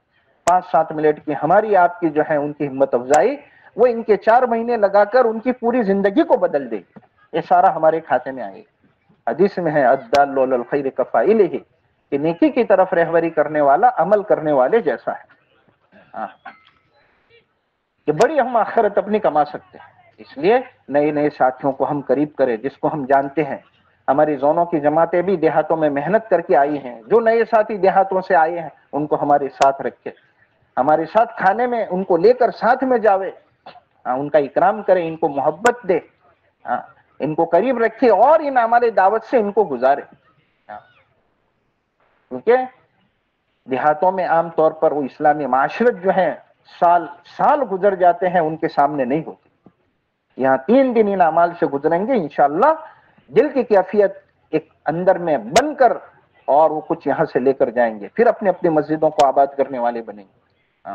5-7 منٹ کی ہماری آپ کی جو ہے ان کی ہمت افزائی، وہ ان کے 4 مہینے لگا کر ان کی پوری زندگی کو بدل دے گی۔ یہ سارا ہمارے کھاتے میں آئے گا۔ حدیث میں ہے الدال علی الخیر کفاعلہ، کہ نیکی کی طرف رہبری کرنے والا عمل کرنے والے جیسا ہے، کہ بڑی ہم آخرت اپنی کما سکتے ہیں۔ اس لیے نئے نئے ساتھیوں کو ہم قریب کریں، جس کو ہم جانتے ہیں۔ ہماری زونوں کی جماعتیں بھی دیہاتوں میں محنت کر کے آئی ہیں، جو نئے ساتھی دیہاتوں سے آئے ہیں ان کو ہمارے ساتھ رکھے، ہمارے ساتھ کھانے میں ان کو لے کر ساتھ میں جاوے، ان کا اکرام کرے، ان کو محبت دے، ان کو قریب رکھے اور ان اعمال دعوت سے ان کو گزارے۔ کیونکہ دیہاتوں میں عام طور پر وہ اسلامی معاشرت جو ہے سال گزر جاتے ہیں، ان کے سامنے نہیں ہوتی۔ یہاں 3 دن ان اعمال سے گزریں گے انشاءاللہ، دل کی کیفیت ایک اندر میں بن کر اور وہ کچھ یہاں سے لے کر جائیں گے، پھر اپنے اپنے مسجدوں کو آباد کرنے والے بنیں گے،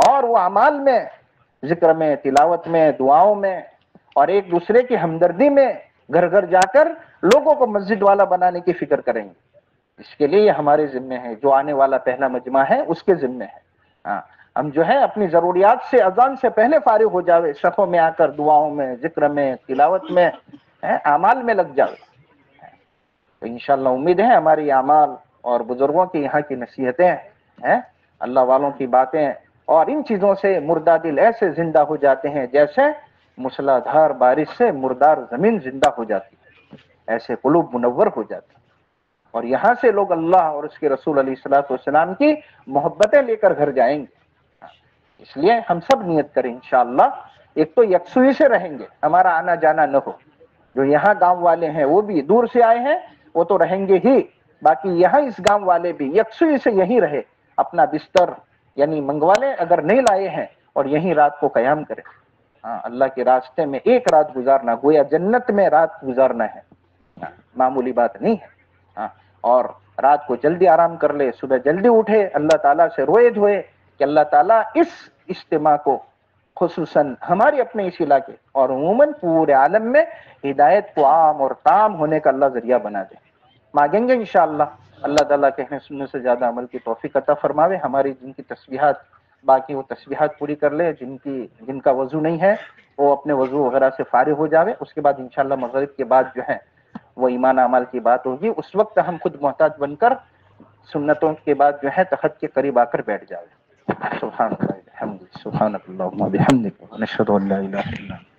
اور وہ اعمال میں، ذکر میں، تلاوت میں، دعاؤں میں اور ایک دوسرے کی ہمدردی میں گھر گھر جا کر لوگوں کو مسجد والا بنانے کی فکر کریں گے۔ اس کے لیے یہ ہمارے ذمہ ہے، جو آنے والا پہلا مجمع ہے اس کے ذمہ ہے۔ ہم جو ہے اپنی ضروریات سے اذان سے پہلے فارغ ہو جاوے، صفوں میں آ کر دعاؤں میں، ذکر میں، تلاوت میں، اعمال میں لگ جاؤ. تو انشاءاللہ امید ہے ہماری اعمال اور بزرگوں کی یہاں کی نصیحتیں ہیں، اللہ والوں کی باتیں، اور ان چیزوں سے مردہ دل ایسے زندہ ہو جاتے ہیں جیسے مسلادھار بارش سے مردار زمین زندہ ہو جاتی ہے، ایسے قلوب منور ہو جاتے ہیں. اور یہاں سے لوگ اللہ اور اس کے رسول علیہ الصلوۃ والسلام کی محبتیں لے کر گھر جائیں گے. اس لیے ہم سب نیت کریں انشاءاللہ، ایک تو یکسوئی سے رہیں گے، ہمارا آنا جانا نہ ہو. جو یہاں گاؤں والے ہیں وہ بھی دور سے آئے ہیں، وہ تو رہیں گے ہی، باقی یہاں اس گاؤں والے بھی یکسوئی سے یہیں رہے، اپنا بستر یعنی منگوا لیں اگر نہیں لائے ہیں، اور یہیں رات کو قیام کریں. اللہ کے راستے میں ایک رات گزارنا گویا جنت میں رات گزارنا ہے، معمولی بات نہیں ہے. اور رات کو جلدی آرام کر لے، صبح جلدی اٹھے، اللہ تعالیٰ سے روئے دھوئے کہ اللہ تعالیٰ اس اجتماع کو خصوصاً ہمارے اپنے اس علاقے اور عموماً پورے عالم میں ہدایت کو عام اور تام ہونے کا اللہ ذریعہ بنا دے. مانگیں گے انشاءاللہ. اللہ تعالیٰ کہنے سننے سے زیادہ عمل کی توفیق عطا فرماوے. ہماری جن کی تسبیحات باقی وہ تسبیحات پوری کر لے، جن کا وضو نہیں ہے وہ اپنے وضو وغیرہ سے فارغ ہو جاوے. اس کے بعد انشاءاللہ مغرب کے بعد جو ہے وہ ایمان اعمال کی بات ہوگی. اس وقت ہم خود محتاج بن کر سنتوں کے بعد جو ہے تخت کے قریب آ کر بیٹھ جاوے. سبحان اللہ الحمد سبحانک اللہم و بحمدک نشہد ان لا الہ الا انت